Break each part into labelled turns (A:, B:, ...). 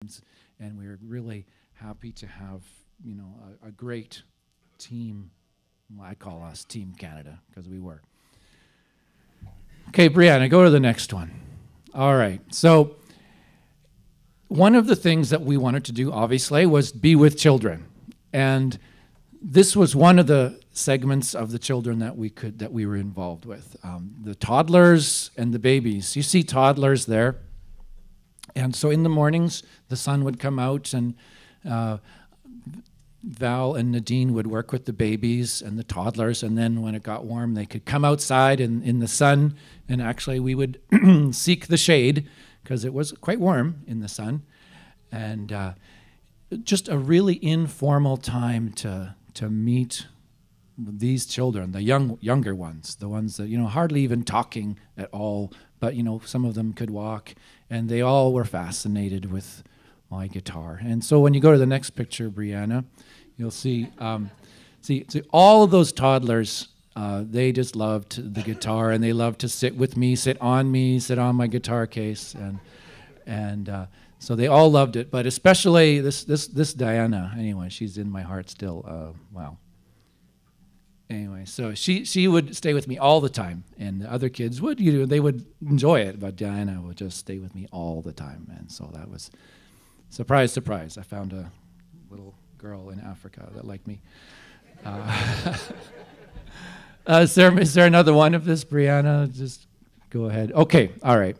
A: and we're really happy to have a great team. Well, I call us Team Canada because we were. Okay, Brianna, go to the next one. All right. So one of the things that we wanted to do, obviously, was be with children, and this was one of the segments of the children that we were involved with. The toddlers and the babies. You see toddlers there. And so in the mornings, the sun would come out, and Val and Nadine would work with the babies and the toddlers, and then when it got warm, they could come outside in the sun, and actually we would seek the shade because it was quite warm in the sun, and just a really informal time to meet these children, the younger ones, the ones that hardly even talking at all, but some of them could walk, and they all were fascinated with my guitar. And so when you go to the next picture, Brianna, you'll see all of those toddlers. They just loved the guitar, and they loved to sit with me, sit on my guitar case, and so they all loved it. But especially this Diana. Anyway, she's in my heart still. Wow. Anyway, so she would stay with me all the time, and the other kids would, they would enjoy it, but Diana would just stay with me all the time, and so that was, surprise, surprise, I found a little girl in Africa that liked me. Is there another one of this, Brianna? Just go ahead. Okay, all right.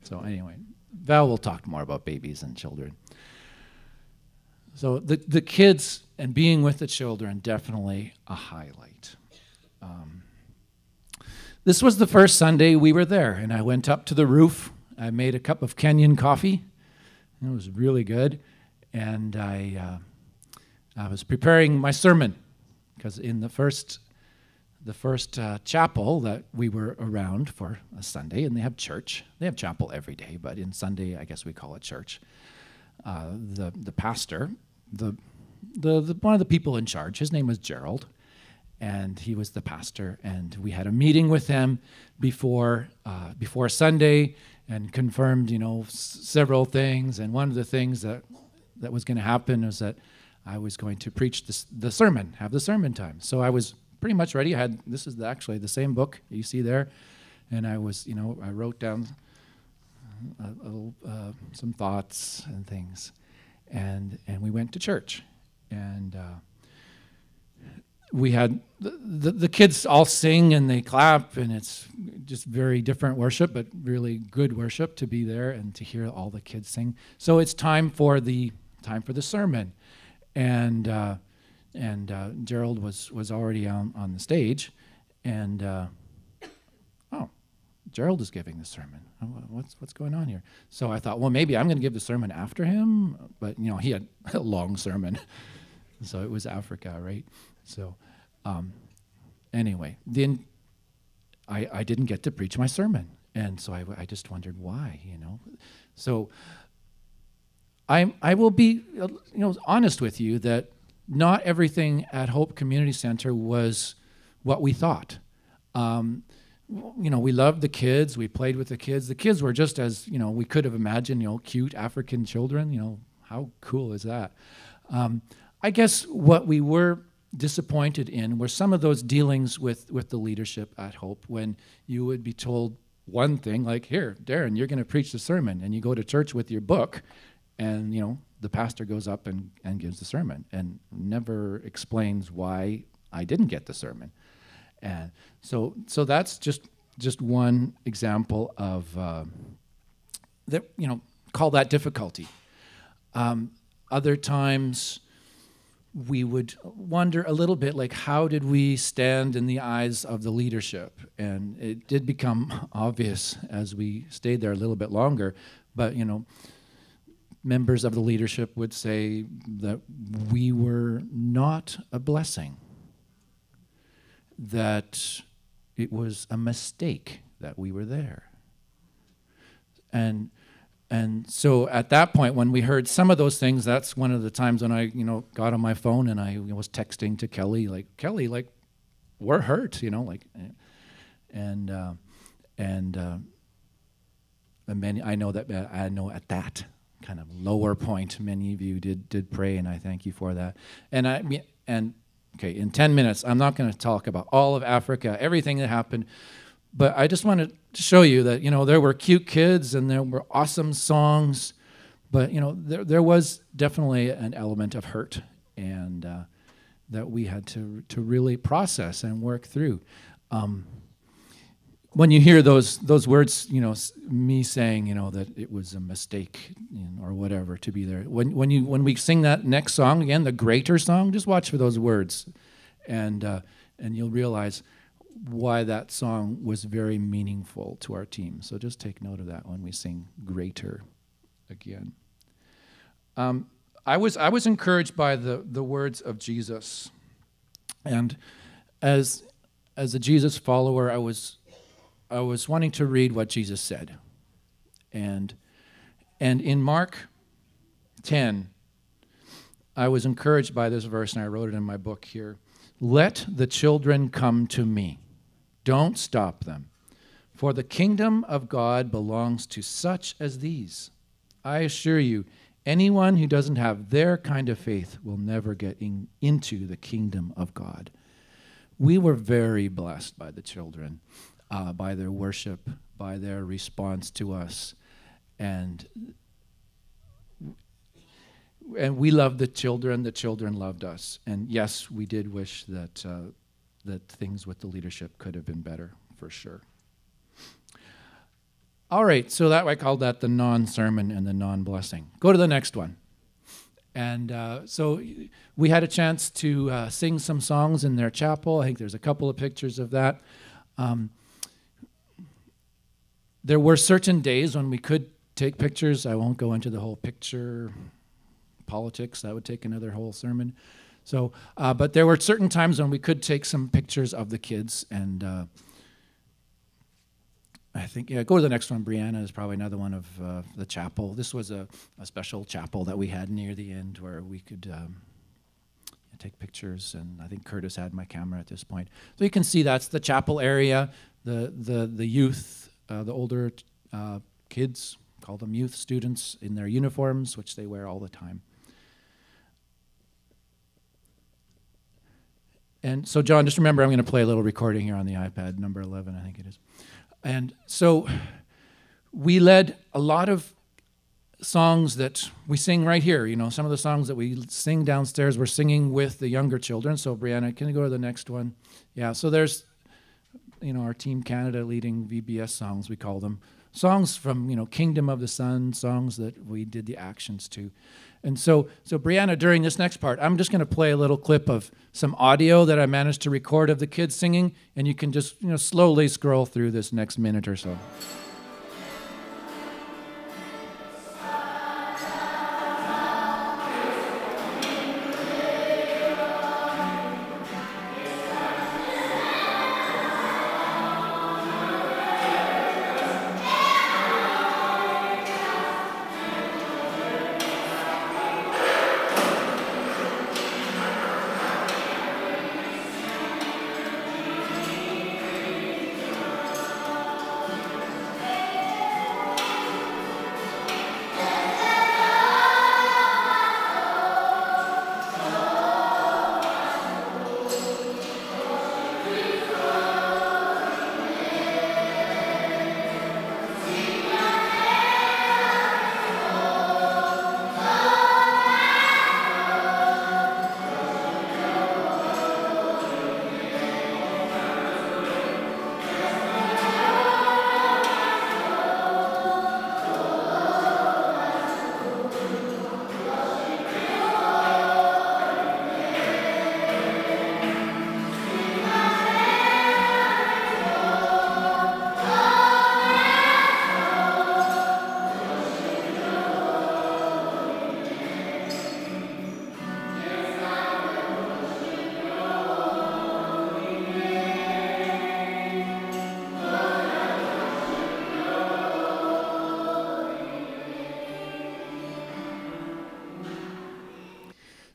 A: So anyway, Val will talk more about babies and children. So the kids and being with the children, definitely a highlight. This was the first Sunday we were there, and I went up to the roof. I made a cup of Kenyan coffee. It was really good, and I was preparing my sermon because in the first chapel that we were around for a Sunday, and they have church. They have chapel every day, but in Sunday, I guess we call it church. The pastor, one of the people in charge, his name was Gerald, and he was the pastor, and we had a meeting with him before Sunday and confirmed, several things. And one of the things that was going to happen was that I was going to preach the sermon, have the sermon time. So I was pretty much ready. This is actually the same book you see there, and I was, I wrote down some thoughts and things, and we went to church, and we had the kids all sing and they clap, and it's just very different worship, but really good worship to be there and to hear all the kids sing. So it's time for the sermon, and Gerald was already on the stage, and Gerald is giving the sermon. What's going on here? So I thought, well, maybe I'm going to give the sermon after him, but he had a long sermon, so it was Africa, right? So anyway, then I didn't get to preach my sermon, and so I just wondered why, So I will be honest with you that not everything at Hope Community Center was what we thought. We loved the kids. We played with the kids. The kids were just as, we could have imagined, cute African children. How cool is that? I guess what we were disappointed in were some of those dealings with the leadership at Hope, when you would be told one thing, like, here, Darren, you're going to preach the sermon, and you go to church with your book, and, the pastor goes up and gives the sermon and never explains why I didn't get the sermon. And so that's just one example of that, call that difficulty. Other times we would wonder a little bit, like, how did we stand in the eyes of the leadership? And it did become obvious as we stayed there a little bit longer, but members of the leadership would say that we were not a blessing, that it was a mistake that we were there. And so at that point, when we heard some of those things, that's one of the times when I, got on my phone and I was texting to Kelly, Kelly, we're hurt, and many, I know at that kind of lower point. Many of you did pray, and I thank you for that. Okay, in 10 minutes, I'm not going to talk about all of Africa, everything that happened, but I just wanted to show you that, there were cute kids and there were awesome songs, but, there was definitely an element of hurt and that we had to really process and work through. When you hear those words, me saying, that it was a mistake, or whatever to be there. When we sing that next song again, the greater song, just watch for those words, and you'll realize why that song was very meaningful to our team. So just take note of that when we sing greater again. I was encouraged by the words of Jesus, and as a Jesus follower, I was wanting to read what Jesus said. And in Mark 10, I was encouraged by this verse, and I wrote it in my book here. Let the children come to me. Don't stop them. For the kingdom of God belongs to such as these. I assure you, anyone who doesn't have their kind of faith will never get into the kingdom of God. We were very blessed by the children. By their worship, by their response to us, and we loved the children loved us, and yes, we did wish that things with the leadership could have been better, for sure. All right, so I called that the non-sermon and the non-blessing. Go to the next one. And so we had a chance to sing some songs in their chapel. I think there's a couple of pictures of that. There were certain days when we could take pictures. I won't go into the whole picture politics. That would take another whole sermon. So, but there were certain times when we could take some pictures of the kids. And I think, go to the next one. Brianna is probably another one of the chapel. This was a special chapel that we had near the end where we could take pictures. And I think Curtis had my camera at this point. So you can see that's the chapel area, the youth, the older kids, call them youth students, in their uniforms, which they wear all the time. And so, John, just remember, I'm going to play a little recording here on the iPad, number 11, I think it is. And so we led a lot of songs that we sing right here. Some of the songs that we sing downstairs, we're singing with the younger children. So, Brianna, can you go to the next one? Yeah, so there's our Team Canada leading VBS songs, we call them. Songs from, Kingdom of the Sun, songs that we did the actions to. And so Brianna, during this next part, I'm just going to play a little clip of some audio that I managed to record of the kids singing, and you can just, slowly scroll through this next minute or so.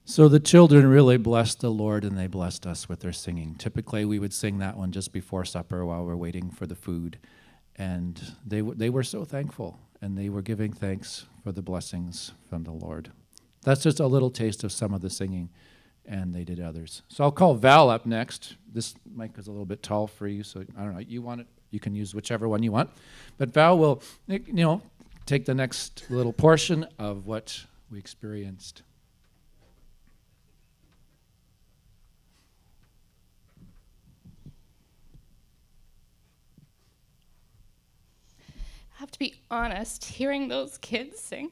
A: So the children really blessed the Lord, and they blessed us with their singing. Typically, we would sing that one just before supper while we're waiting for the food. And they were so thankful. and they were giving thanks for the blessings from the Lord. That's just a little taste of some of the singing, and they did others. So I'll call Val up next. This mic is a little bit tall for you, so I don't know. You want it? You can use whichever one you want. But Val will, take the next little portion of what we experienced.
B: I have to be honest, hearing those kids sing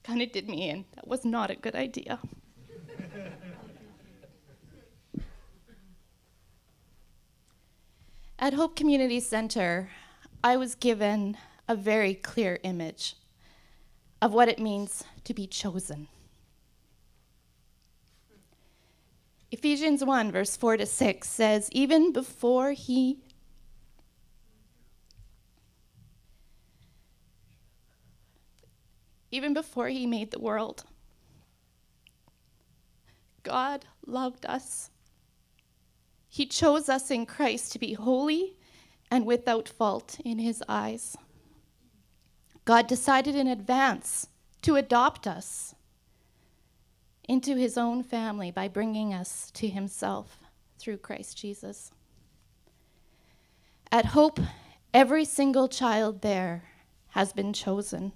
B: kind of did me in. That was not a good idea. At Hope Community Center, I was given a very clear image of what it means to be chosen. Ephesians 1, verse 4-6 says, even before he made the world, God loved us. He chose us in Christ to be holy and without fault in his eyes. God decided in advance to adopt us into his own family by bringing us to himself through Christ Jesus. At Hope, every single child there has been chosen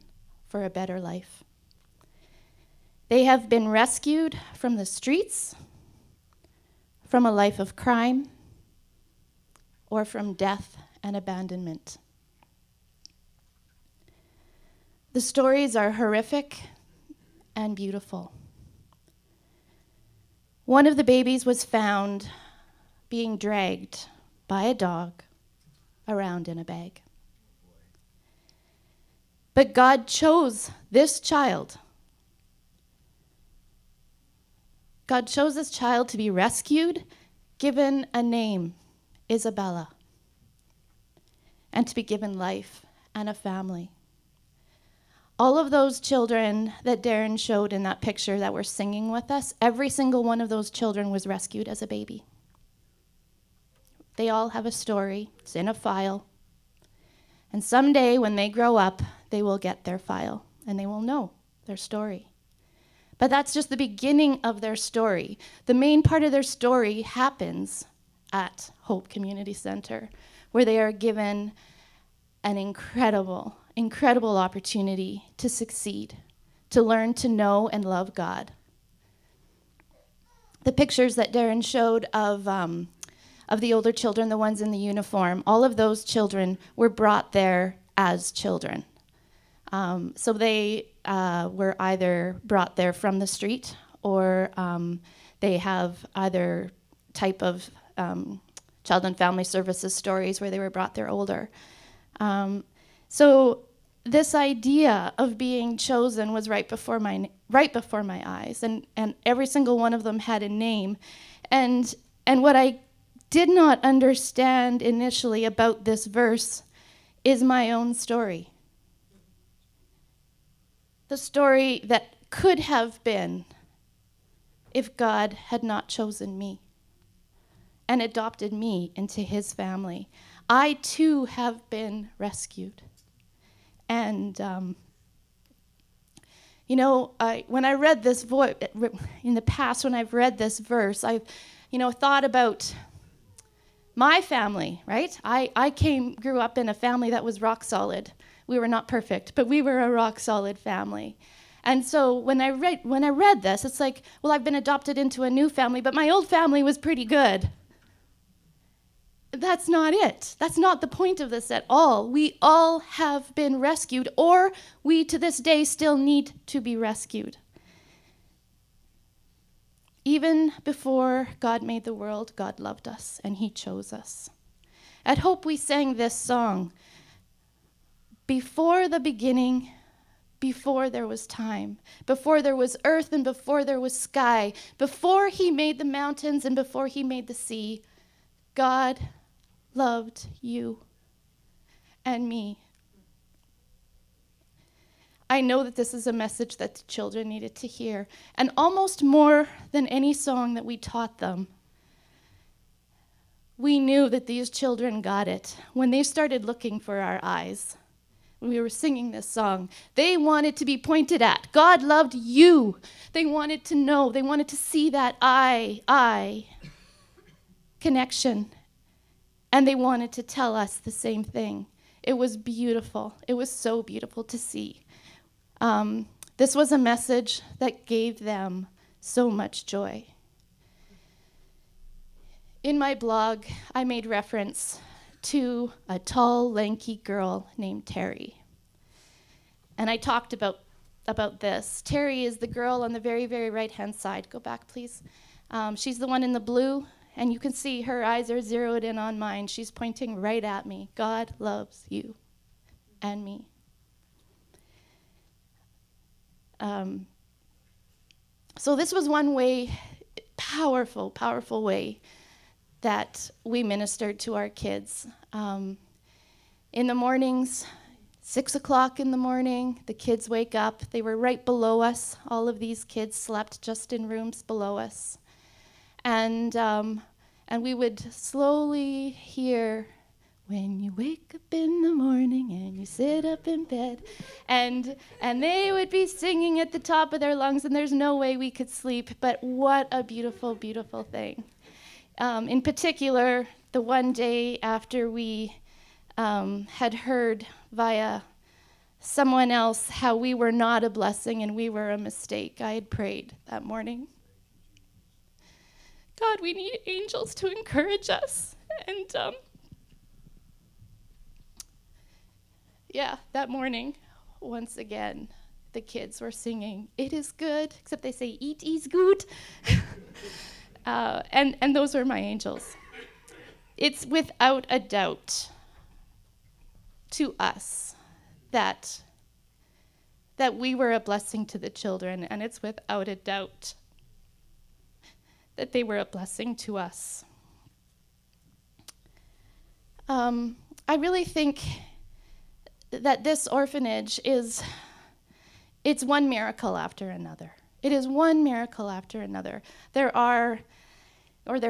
B: for a better life. They have been rescued from the streets, from a life of crime, or from death and abandonment. The stories are horrific and beautiful. One of the babies was found being dragged by a dog around in a bag. But God chose this child. God chose this child to be rescued, given a name, Isabella, and to be given life and a family. All of those children that Darren showed in that picture that were singing with us, every single one of those children was rescued as a baby. They all have a story. It's in a file. And someday when they grow up, they will get their file and they will know their story. But that's just the beginning of their story. The main part of their story happens at Hope Community Center, where they are given an incredible, incredible opportunity to succeed, to learn to know and love God. The pictures that Darren showed of the older children, the ones in the uniform, all of those children were brought there as children. So they were either brought there from the street or they have other type of child and family services stories where they were brought there older. So this idea of being chosen was right before my eyes, and every single one of them had a name. And what I did not understand initially about this verse is my own story. The story that could have been if God had not chosen me and adopted me into his family. I too have been rescued. And, when I read this in the past, when I've read this verse, I've, thought about my family, right? I grew up in a family that was rock solid. We were not perfect, but we were a rock solid family. And so when I read this, it's like, well, I've been adopted into a new family, but my old family was pretty good. That's not it. That's not the point of this at all. We all have been rescued, or we to this day still need to be rescued. Even before God made the world, God loved us and he chose us. At Hope, we sang this song. Before the beginning, before there was time, before there was earth and before there was sky, before he made the mountains and before he made the sea, God loved you and me. I know that this is a message that the children needed to hear, and almost more than any song that we taught them, we knew that these children got it when they started looking for our eyes. We were singing this song. They wanted to be pointed at. God loved you. They wanted to know. They wanted to see that I connection. And they wanted to tell us the same thing. It was beautiful. It was so beautiful to see. This was a message that gave them so much joy. In my blog, I made reference to a tall, lanky girl named Terry. And I talked about this. Terry is the girl on the very, very right-hand side. Go back, please. She's the one in the blue, and you can see her eyes are zeroed in on mine. She's pointing right at me. God loves you and me. So this was one way, powerful, powerful way that we ministered to our kids. In the mornings, 6 o'clock in the morning, the kids wake up. They were right below us. All of these kids slept just in rooms below us. And we would slowly hear, when you wake up in the morning and you sit up in bed, and they would be singing at the top of their lungs, and there's no way we could sleep, but what a beautiful, beautiful thing. In particular, the one day after we had heard via someone else how we were not a blessing and we were a mistake, I had prayed that morning. God, we need angels to encourage us. And that morning, once again, the kids were singing, "It is good," except they say, "It is good." And those were my angels. It's without a doubt to us that we were a blessing to the children, and it's without a doubt that they were a blessing to us. I really think that this orphanage it's one miracle after another. It is one miracle after another. There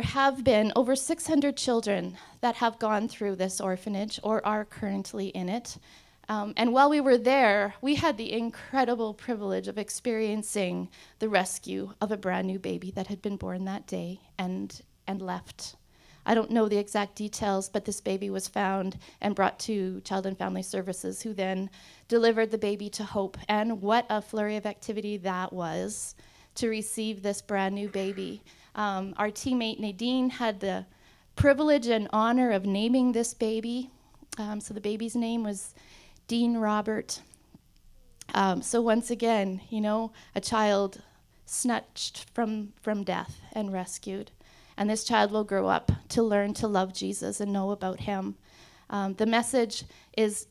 B: have been over 600 children that have gone through this orphanage or are currently in it. And while we were there, we had the incredible privilege of experiencing the rescue of a brand new baby that had been born that day and left. I don't know the exact details, but this baby was found and brought to Child and Family Services, who then delivered the baby to Hope. And what a flurry of activity that was to receive this brand new baby. Our teammate Nadine had the privilege and honor of naming this baby. So the baby's name was Dean Robert. So once again, a child snatched from death and rescued. And this child will grow up to learn to love Jesus and know about him. The message is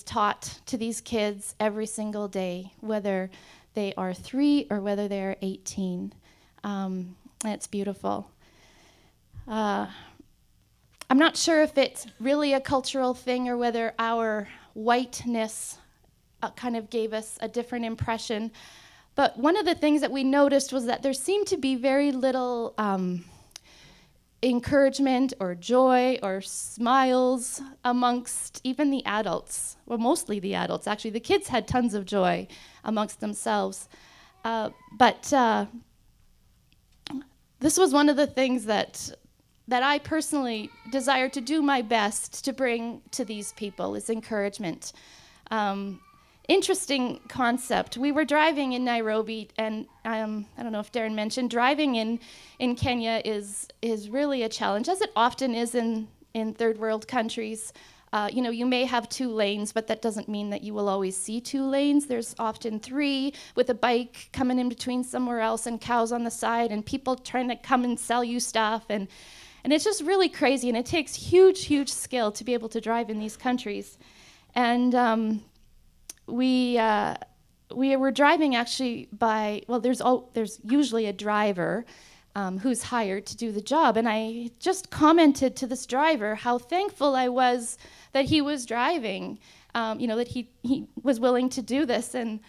B: taught to these kids every single day, whether they are 3 or whether they are 18. It's beautiful. I'm not sure if it's really a cultural thing or whether our whiteness kind of gave us a different impression. But one of the things that we noticed was that there seemed to be very little encouragement or joy or smiles amongst even the adults, well, mostly the adults, actually. The kids had tons of joy amongst themselves. But this was one of the things that I personally desire to do my best to bring to these people, is encouragement. Interesting concept. We were driving in Nairobi, and I don't know if Darren mentioned, driving in Kenya is really a challenge, as it often is in third world countries. You may have 2 lanes, but that doesn't mean that you will always see 2 lanes. There's often 3, with a bike coming in between somewhere else and cows on the side and people trying to come and sell you stuff. And it's just really crazy, and it takes huge, huge skill to be able to drive in these countries. And we were driving actually by, well, there's usually a driver who's hired to do the job. And I just commented to this driver how thankful I was that he was driving, that he was willing to do this. And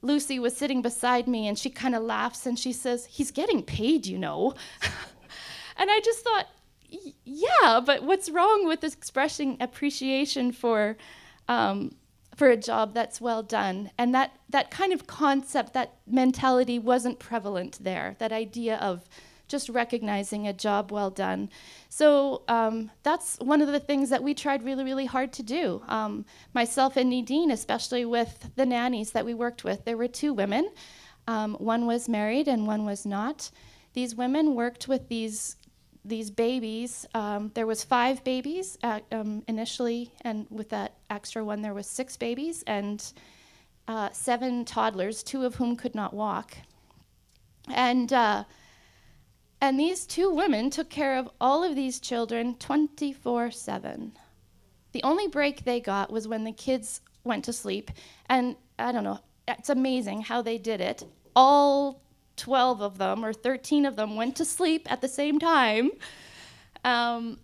B: Lucy was sitting beside me, and she kind of laughs, and she says, "He's getting paid, And I just thought, yeah, but what's wrong with this expressing appreciation for for a job that's well done. And that kind of concept, that mentality wasn't prevalent there, that idea of just recognizing a job well done. So that's one of the things that we tried really, really hard to do. Myself and Nadine, especially with the nannies that we worked with, there were 2 women. One was married and one was not. These women worked with these babies. There was 5 babies initially, and with that extra one, there was 6 babies and 7 toddlers, 2 of whom could not walk. And these 2 women took care of all of these children 24/7. The only break they got was when the kids went to sleep. And I don't know, it's amazing how they did it. All 12 of them or 13 of them went to sleep at the same time. And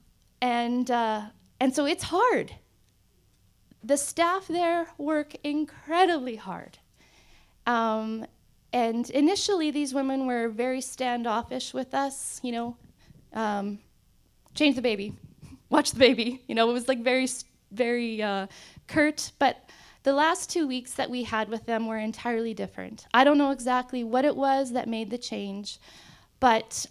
B: so it's hard. The staff there work incredibly hard. And initially, these women were very standoffish with us, change the baby, watch the baby. It was like very, very curt. But the last 2 weeks that we had with them were entirely different. I don't know exactly what it was that made the change, but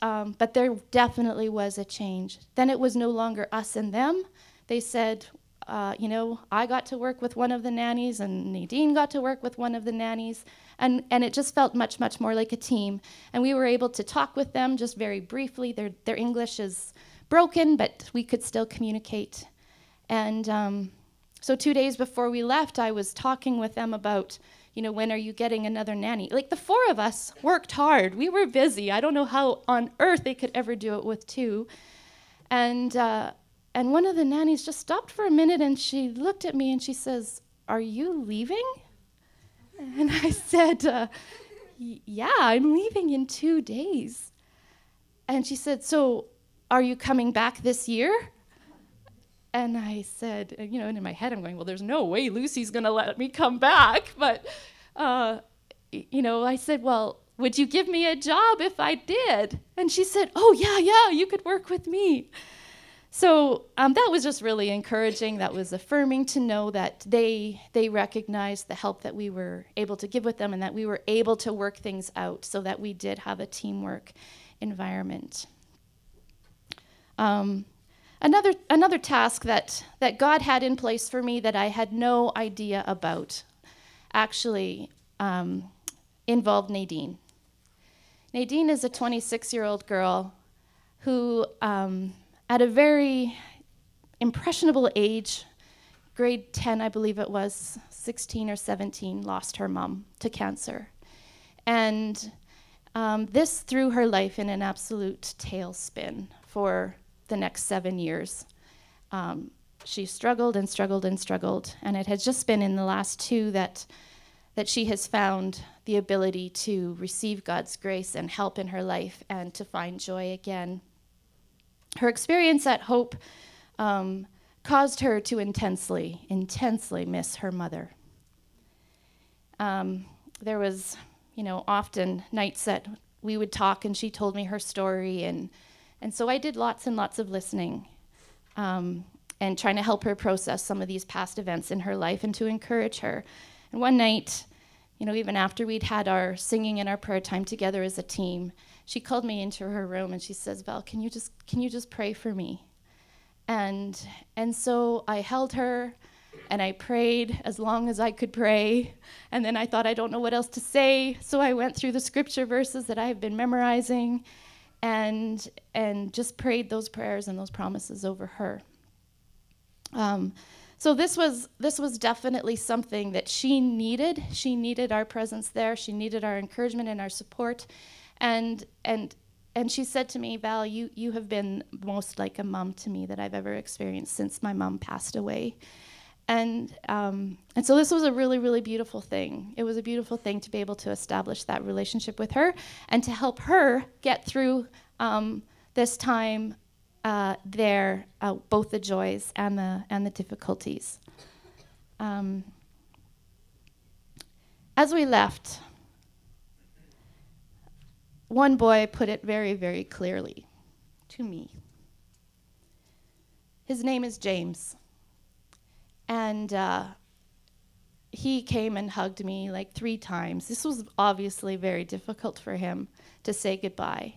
B: there definitely was a change. Then it was no longer us and them. They said, I got to work with one of the nannies, and Nadine got to work with one of the nannies, and it just felt much, much more like a team. And we were able to talk with them just very briefly. Their English is broken, but we could still communicate. And so 2 days before we left, I was talking with them about, when are you getting another nanny? Like, the 4 of us worked hard. We were busy. I don't know how on earth they could ever do it with 2. And one of the nannies just stopped for a minute, and she looked at me and she says, "Are you leaving?" And I said, "Yeah, I'm leaving in 2 days." And she said, "So are you coming back this year?" And I said, and in my head I'm going, well, there's no way Lucy's going to let me come back. But, I said, "Well, would you give me a job if I did?" And she said, "Oh, yeah, you could work with me." So that was just really encouraging. That was affirming to know that they recognized the help that we were able to give with them, and that we were able to work things out so that we did have a teamwork environment. Another task that God had in place for me that I had no idea about actually involved Nadine. Nadine is a 26-year-old girl who, at a very impressionable age, grade 10, I believe it was, 16 or 17, lost her mom to cancer. And this threw her life in an absolute tailspin for the next 7 years. She struggled and struggled and struggled, and it has just been in the last 2 that she has found the ability to receive God's grace and help in her life and to find joy again. Her experience at Hope caused her to intensely miss her mother. There was, often nights that we would talk and she told me her story, and so I did lots and lots of listening and trying to help her process some of these past events in her life and to encourage her. And one night, even after we'd had our singing and our prayer time together as a team, she called me into her room and she says, "Val, can you just pray for me?" And so I held her and I prayed as long as I could pray. And then I thought, I don't know what else to say. So I went through the scripture verses that I have been memorizing and just prayed those prayers and those promises over her. So this was definitely something that she needed. She needed our presence there. She needed our encouragement and our support. And she said to me, "Val, you have been most like a mom to me that I've ever experienced since my mom passed away." And so this was a really, really beautiful thing. It was a beautiful thing to be able to establish that relationship with her and to help her get through this time there, both the joys and the difficulties. As we left, one boy put it very, very clearly to me. His name is James. And he came and hugged me like 3 times. This was obviously very difficult for him to say goodbye.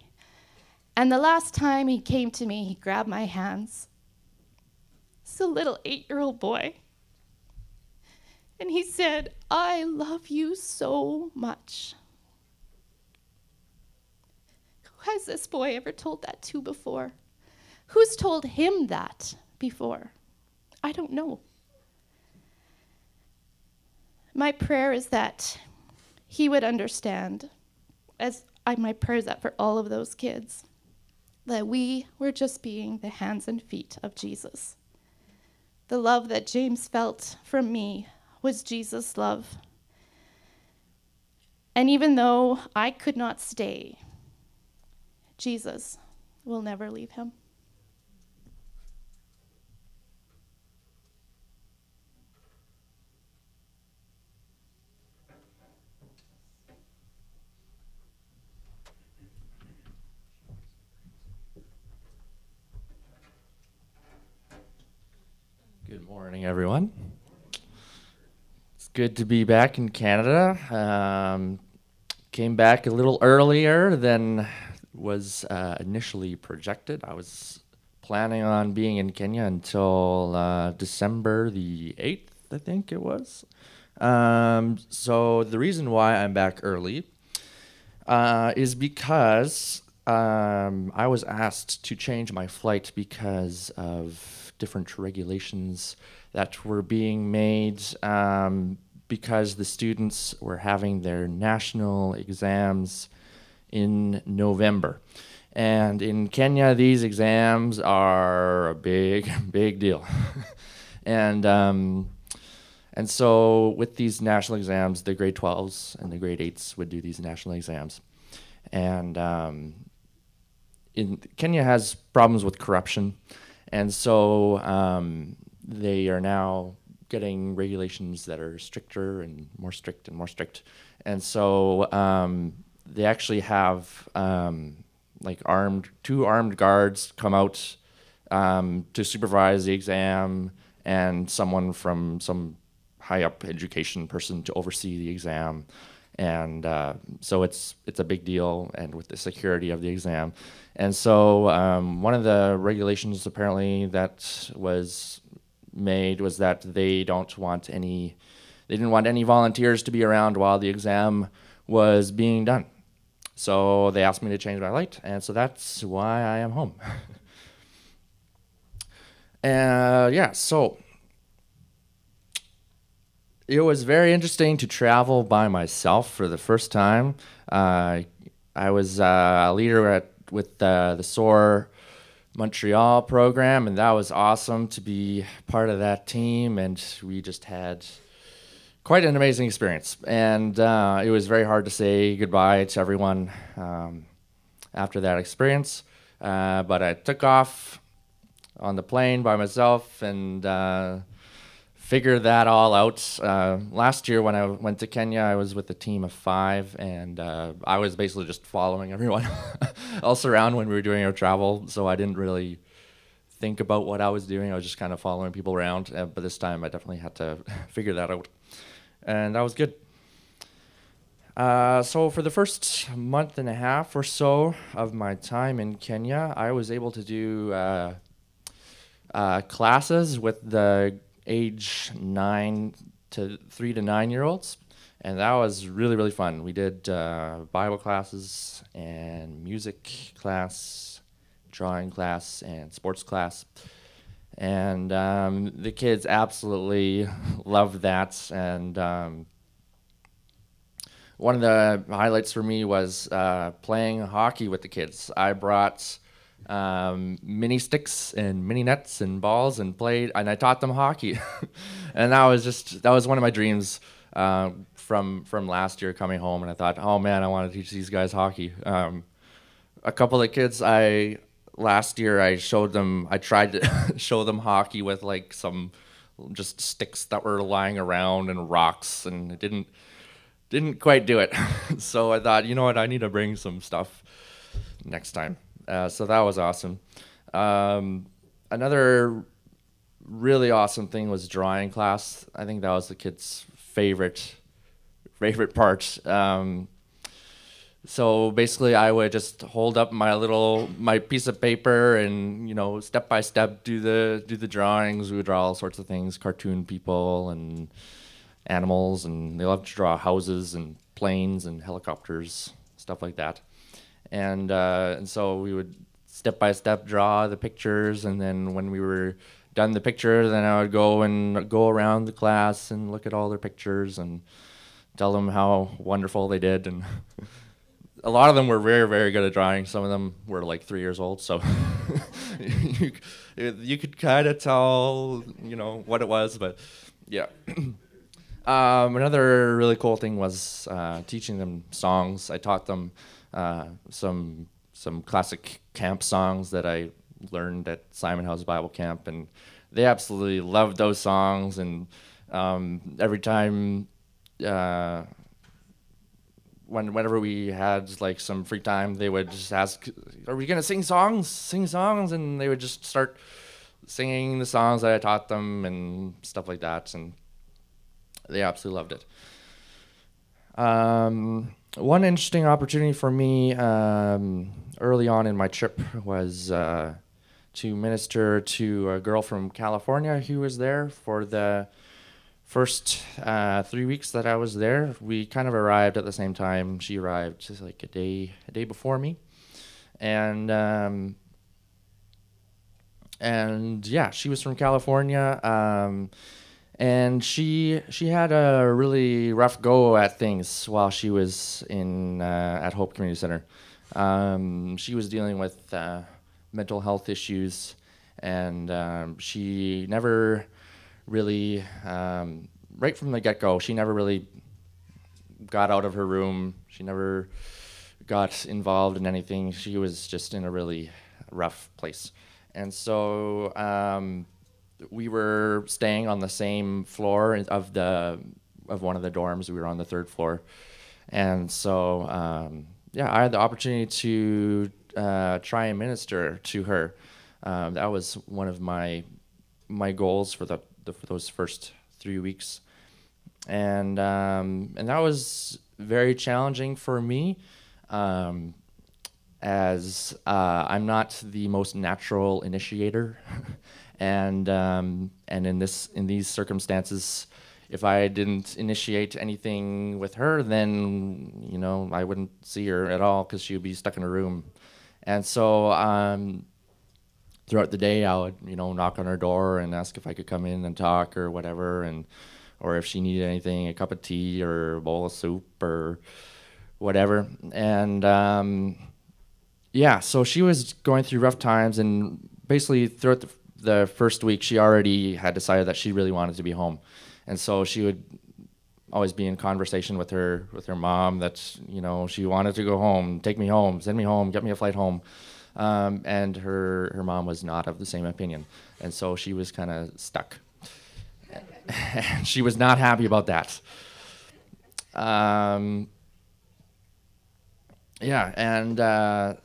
B: And the last time he came to me, he grabbed my hands. It's a little 8-year-old boy. And he said, "I love you so much." Who has this boy ever told that to before? Who's told him that before? I don't know. My prayer is that he would understand, my prayer is that for all of those kids, that we were just being the hands and feet of Jesus. The love that James felt from me was Jesus' love. And even though I could not stay, Jesus will never leave him.
C: Good morning, everyone. It's good to be back in Canada. Came back a little earlier than was initially projected. I was planning on being in Kenya until December the 8th, I think it was. So the reason why I'm back early is because I was asked to change my flight because of different regulations that were being made because the students were having their national exams in November. And in Kenya, these exams are a big, big deal. And so with these national exams, the grade 12s and the grade 8s would do these national exams. And Kenya has problems with corruption. And so they are now getting regulations that are stricter and more strict and more strict. And so they actually have like two armed guards come out to supervise the exam, and someone from some high up education person to oversee the exam. And so it's a big deal, and with the security of the exam. And so one of the regulations apparently that was made was that they didn't want any volunteers to be around while the exam was being done. So they asked me to change my flight, and so that's why I am home. So it was very interesting to travel by myself for the first time. I was a leader with the SOAR Montreal program, and that was awesome to be part of that team, and we just had quite an amazing experience. And it was very hard to say goodbye to everyone after that experience, but I took off on the plane by myself and figure that all out. Last year when I went to Kenya, I was with a team of 5, and I was basically just following everyone else around when we were doing our travel, so I didn't really think about what I was doing. I was just kind of following people around, but this time I definitely had to figure that out, and that was good. So for the first month and a half or so of my time in Kenya, I was able to do classes with the age 3 to 9 year olds, and that was really, really fun. We did Bible classes and music class, drawing class, and sports class, and the kids absolutely loved that. And one of the highlights for me was playing hockey with the kids. I brought mini sticks and mini nets and balls and played, and I taught them hockey. And that was one of my dreams from last year coming home, and I thought, oh man, I want to teach these guys hockey. A couple of kids last year I tried to show them hockey with like some just sticks that were lying around and rocks, and it didn't quite do it. So I thought, you know what, I need to bring some stuff next time. So that was awesome. Another really awesome thing was drawing class. I think that was the kids' favorite part. So basically, I would just hold up my piece of paper and, you know, step by step do the drawings. We would draw all sorts of things, cartoon people and animals, and they love to draw houses and planes and helicopters, stuff like that. And so we would step by step draw the pictures, and then when we were done the picture, then I would go around the class and look at all their pictures and tell them how wonderful they did. And a lot of them were very, very good at drawing. Some of them were like 3 years old, so you could kind of tell, you know, what it was. But yeah. Another really cool thing was teaching them songs. I taught them some classic camp songs that I learned at Simon House Bible Camp, and they absolutely loved those songs. And every time, whenever we had like some free time, they would just ask, "Are we gonna sing songs? Sing songs?" And they would just start singing the songs that I taught them and stuff like that, and they absolutely loved it. One interesting opportunity for me early on in my trip was to minister to a girl from California who was there for the first 3 weeks that I was there. We kind of arrived at the same time. She arrived just like a day before me, and yeah, she was from California. And she had a really rough go at things while she was at Hope Community Center. She was dealing with mental health issues, and she never really, right from the get-go, she never really got out of her room. She never got involved in anything. She was just in a really rough place. And so we were staying on the same floor of one of the dorms. We were on the 3rd floor, and so yeah, I had the opportunity to try and minister to her. That was one of my goals for those first 3 weeks, and that was very challenging for me, as I'm not the most natural initiator. And in these circumstances, if I didn't initiate anything with her, then, you know, I wouldn't see her at all because she would be stuck in a room. And so throughout the day, I would, you know, knock on her door and ask if I could come in and talk or whatever, or if she needed anything, a cup of tea or a bowl of soup or whatever. And yeah, so she was going through rough times, and basically throughout the first week, she already had decided that she really wanted to be home. And so she would always be in conversation with her mom that, you know, she wanted to go home, take me home, send me home, get me a flight home. And her mom was not of the same opinion. And so she was kind of stuck. And she was not happy about that. Yeah, and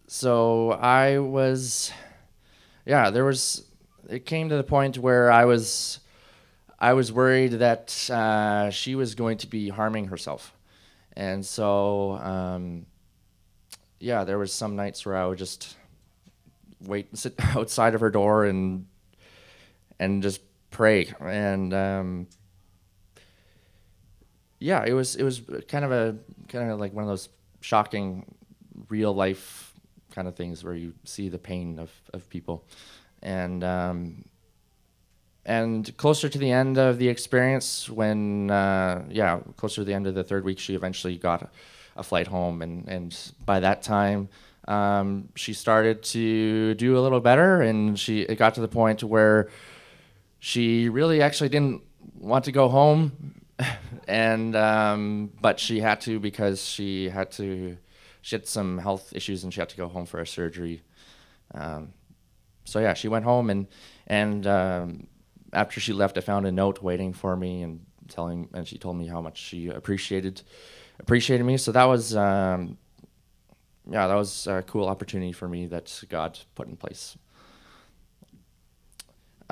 C: so I was... Yeah, it came to the point where I was worried that she was going to be harming herself. And so, yeah, there was some nights where I would just sit outside of her door and just pray. And yeah, it was kind of like one of those shocking real life kind of things where you see the pain of people. And closer to the end of the experience, closer to the end of the 3rd week, she eventually got a flight home, and by that time she started to do a little better, and it got to the point where she really actually didn't want to go home, and but she had to, because she had some health issues and she had to go home for a surgery. So yeah, she went home, and after she left, I found a note waiting for me and she told me how much she appreciated me. So that was that was a cool opportunity for me that God put in place.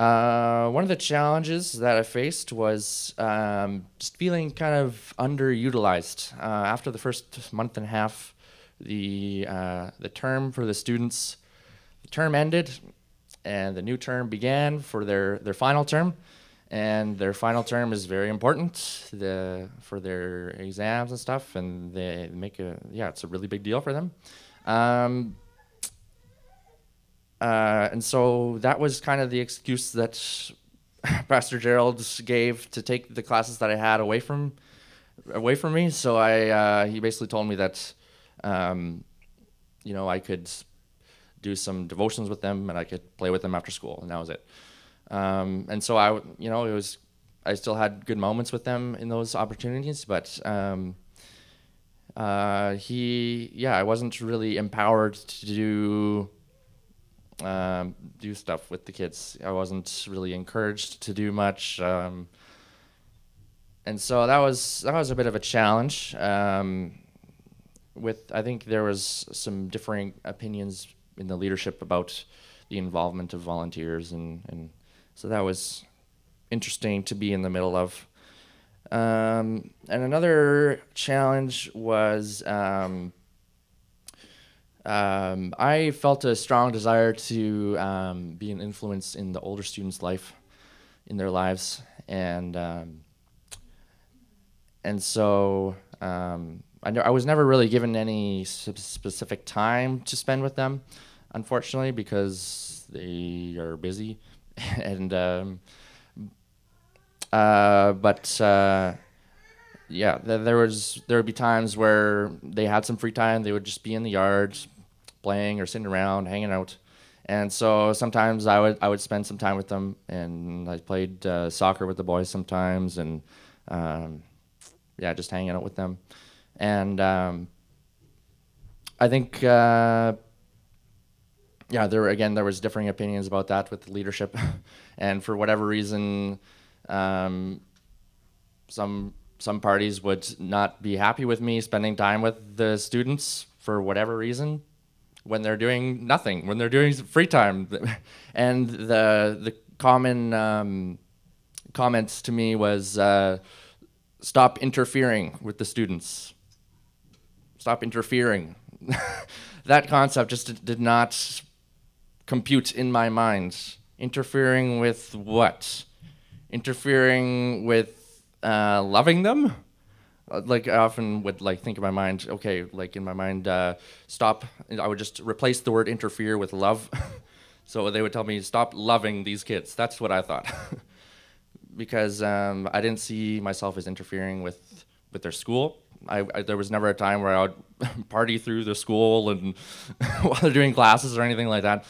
C: One of the challenges that I faced was just feeling kind of underutilized. After the first month and a half, the term for the students, the term ended, and the new term began for their final term. And their final term is very important for their exams and stuff, and they make it's a really big deal for them. And so that was kind of the excuse that Pastor Gerald gave to take the classes that I had away from me. So he basically told me that, I could do some devotions with them and I could play with them after school, and that was it. And so I still had good moments with them in those opportunities, but I wasn't really empowered to do stuff with the kids. I wasn't really encouraged to do much, and so that was a bit of a challenge. I think there was some differing opinions in the leadership about the involvement of volunteers, and so that was interesting to be in the middle of. And another challenge was I felt a strong desire to be an influence in the older students' in their lives, and so I was never really given any specific time to spend with them, unfortunately, because they are busy, and there would be times where they had some free time. They would just be in the yard, playing or sitting around, hanging out, and so sometimes I would spend some time with them, and I played soccer with the boys sometimes, and just hanging out with them, and I think there was differing opinions about that with the leadership, and for whatever reason, some parties would not be happy with me spending time with the students for whatever reason when they're doing nothing, when they're doing free time. And the common comments to me was, stop interfering with the students. Stop interfering. That concept just did not compute in my mind. Interfering with what? Interfering with loving them? Like I often would think in my mind, okay, in my mind, stop. I would just replace the word interfere with love. So they would tell me, stop loving these kids. That's what I thought. Because I didn't see myself as interfering with their school. There was never a time where I would party through the school and while they're doing classes or anything like that.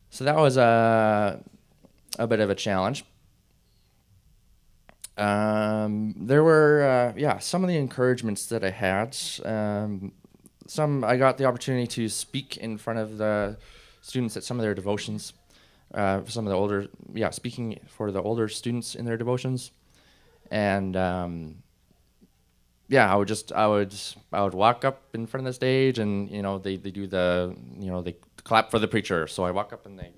C: So that was a bit of a challenge. There were some of the encouragements that I had. I got the opportunity to speak in front of the students at some of their devotions. Speaking for the older students in their devotions, and I would walk up in front of the stage, and they do they clap for the preacher. So I walk up and they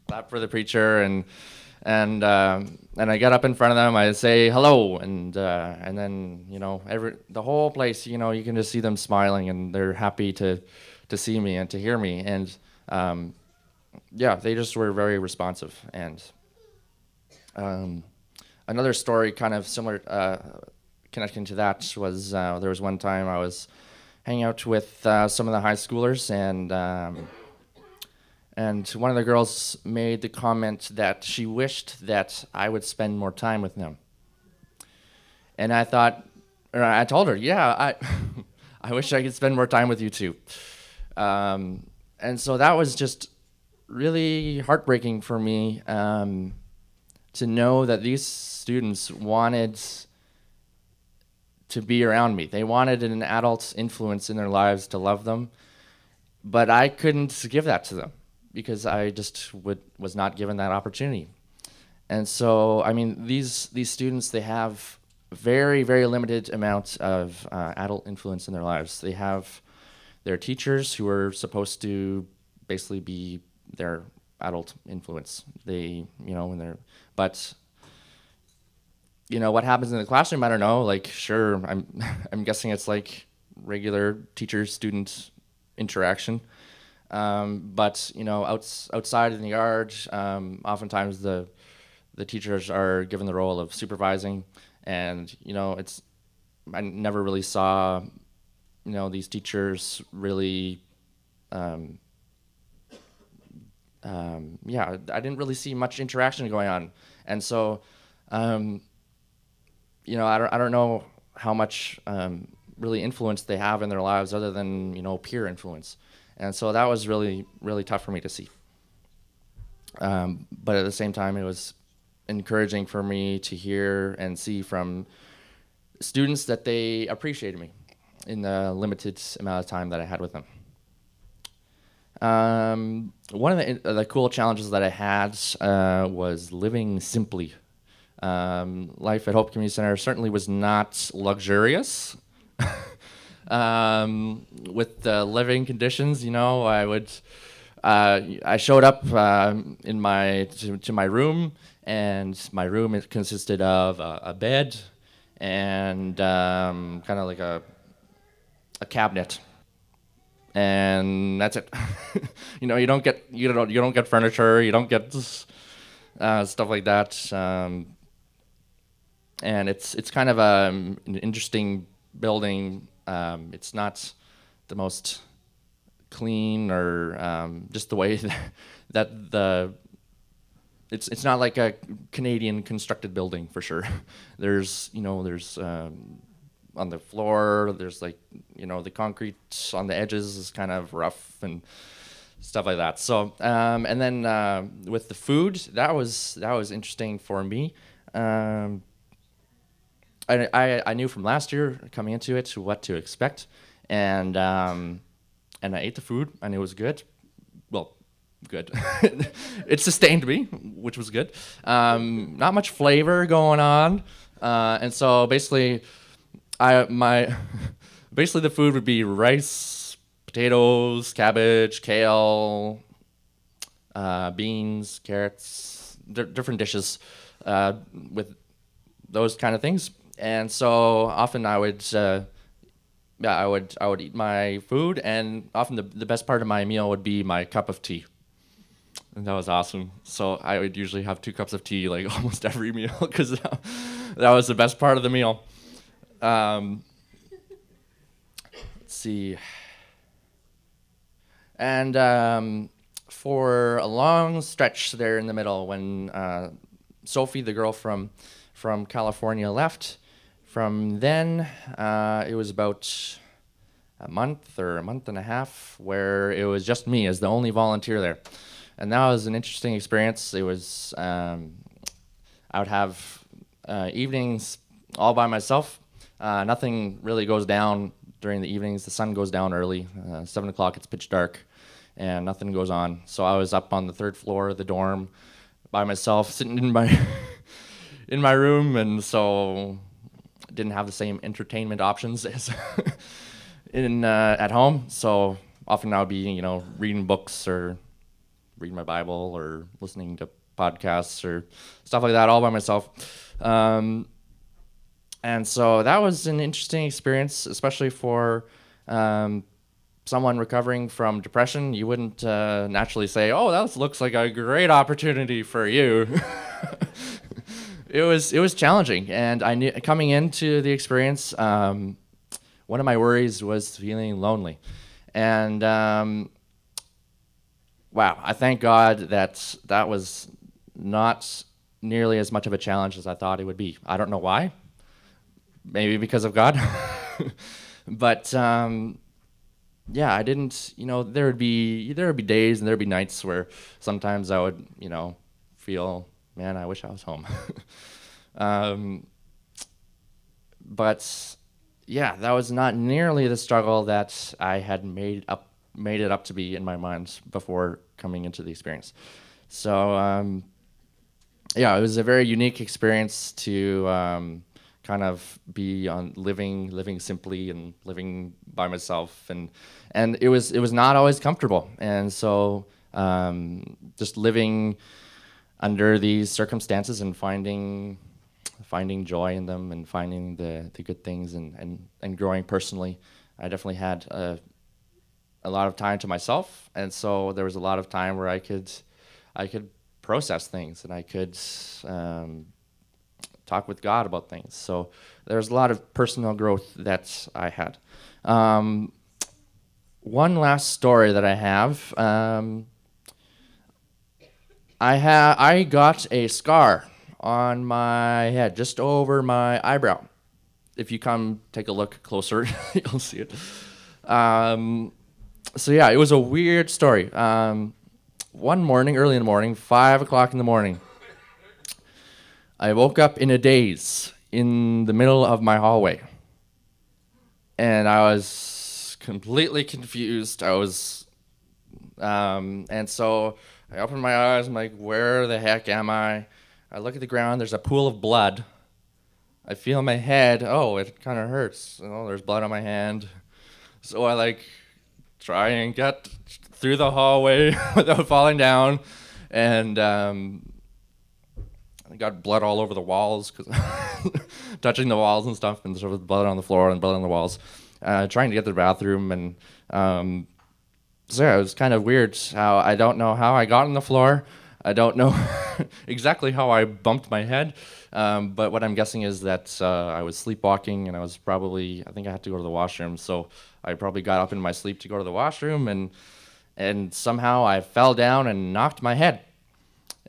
C: clap for the preacher, and I get up in front of them. I say hello, and then the whole place, you can just see them smiling, and they're happy to see me and to hear me, and they just were very responsive. And another story kind of similar, connecting to that, was there was one time I was hanging out with some of the high schoolers, and one of the girls made the comment that she wished that I would spend more time with them. And I told her, I wish I could spend more time with you too. And so that was just really heartbreaking for me, to know that these students wanted to be around me. They wanted an adult influence in their lives to love them, but I couldn't give that to them because I just was not given that opportunity. And so, these students, they have very, very limited amounts of adult influence in their lives. They have their teachers who are supposed to basically be their adult influence. They, when they're, but what happens in the classroom, I don't know. Like, sure, I'm guessing it's like regular teacher-student interaction. But outside in the yard, oftentimes the teachers are given the role of supervising, and I never really saw these teachers really. I didn't really see much interaction going on, and so. I don't know how much really influence they have in their lives other than, peer influence. And so that was really, really tough for me to see. But at the same time, it was encouraging for me to hear and see from students that they appreciated me in the limited amount of time that I had with them. One of the cool challenges that I had was living simply. Life at Hope Community Center certainly was not luxurious. With the living conditions, I showed up in to my room, and my room consisted of a bed and kind of like a cabinet, and that's it. You don't get furniture, you don't get stuff like that. And it's kind of an interesting building. It's not the most clean, or just the way that it's not like a Canadian constructed building for sure. There's on the floor, there's the concrete on the edges is kind of rough and stuff like that. So and then with the food, that was interesting for me. I knew from last year coming into it what to expect, and I ate the food and it was good. Well, good. It sustained me, which was good. Not much flavor going on, and so basically, basically the food would be rice, potatoes, cabbage, kale, beans, carrots, different dishes with those kind of things. And so often I would eat my food, and often the best part of my meal would be my cup of tea. And that was awesome. So I would usually have 2 cups of tea like almost every meal, because that was the best part of the meal. Let's see. And for a long stretch there in the middle, when Sophie, the girl from California, left, from then it was about a month or a month and a half where it was just me as the only volunteer there. And that was an interesting experience. It was, I would have evenings all by myself. Nothing really goes down during the evenings. The sun goes down early. 7 o'clock, it's pitch dark, and nothing goes on. So I was up on the 3rd floor of the dorm by myself, sitting in my in my room, and so didn't have the same entertainment options as at home. So often I would be, reading books or reading my Bible or listening to podcasts or stuff like that all by myself. And so that was an interesting experience, especially for someone recovering from depression. You wouldn't naturally say, "Oh, that looks like a great opportunity for you." It was challenging, and I knew coming into the experience, one of my worries was feeling lonely, and wow, I thank God that was not nearly as much of a challenge as I thought it would be. I don't know why. Maybe because of God. But yeah, I didn't, there would be days and there would be nights where sometimes I would, feel, man, I wish I was home. But yeah, that was not nearly the struggle that I had made it up to be in my mind before coming into the experience. So yeah, it was a very unique experience to kind of be on living simply and living by myself, and it was not always comfortable. And so just living under these circumstances and finding joy in them and finding the good things and growing personally. I definitely had a lot of time to myself, and so there was a lot of time where I could process things, and I could talk with God about things. So there's a lot of personal growth that I had. One last story that I have. I got a scar on my head, just over my eyebrow. If you come take a look closer, you'll see it. So yeah, it was a weird story. One morning, early in the morning, 5 o'clock in the morning, I woke up in a daze in the middle of my hallway. And I was completely confused. And so I opened my eyes, I'm like, where the heck am I? I look at the ground, there's a pool of blood. I feel my head, oh, it kind of hurts. Oh, there's blood on my hand. So I try and get through the hallway without falling down. And I got blood all over the walls, because touching the walls and stuff, and there was blood on the floor and blood on the walls. Trying to get to the bathroom, and so yeah, it was kind of weird. How I don't know how I got on the floor. I don't know exactly how I bumped my head, but what I'm guessing is that I was sleepwalking, and I think I had to go to the washroom, so I probably got up in my sleep to go to the washroom, and somehow I fell down and knocked my head.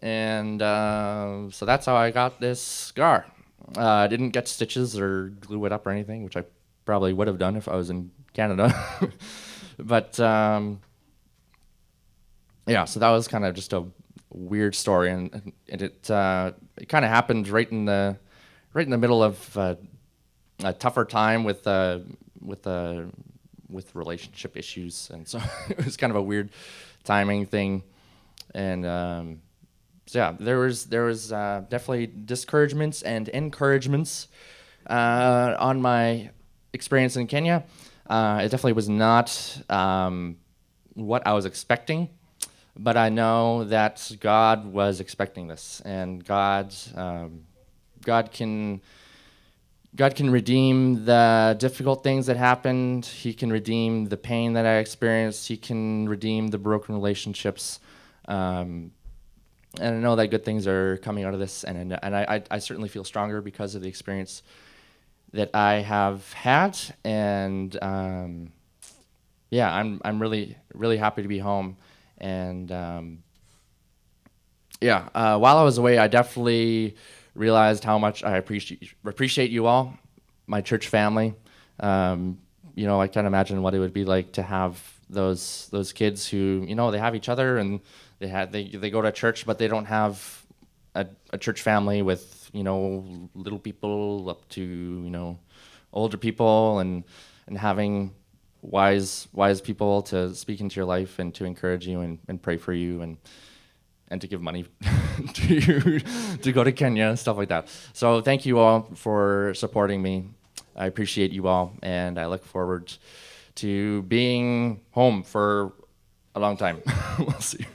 C: And so that's how I got this scar. I didn't get stitches or glue it up or anything, which I probably would have done if I was in Canada. But yeah, so that was kind of just a weird story, and it kind of happened right in the middle of a tougher time with relationship issues, and so it was kind of a weird timing thing. And so yeah, there was definitely discouragements and encouragements on my experience in Kenya. It definitely was not what I was expecting, but I know that God was expecting this, and God can redeem the difficult things that happened. He can redeem the pain that I experienced. He can redeem the broken relationships. And I know that good things are coming out of this, and I certainly feel stronger because of the experience that I have had. And yeah, I'm really, really happy to be home. And yeah, while I was away, I definitely realized how much I appreciate you all, my church family. You know, I can't imagine what it would be like to have those kids who, you know, they have each other, and they go to church, but they don't have a church family with, you know, little people up to, you know, older people, and having wise people to speak into your life and to encourage you and pray for you and to give money to you to go to Kenya and stuff like that. So thank you all for supporting me. I appreciate you all, and I look forward to being home for a long time. We'll see.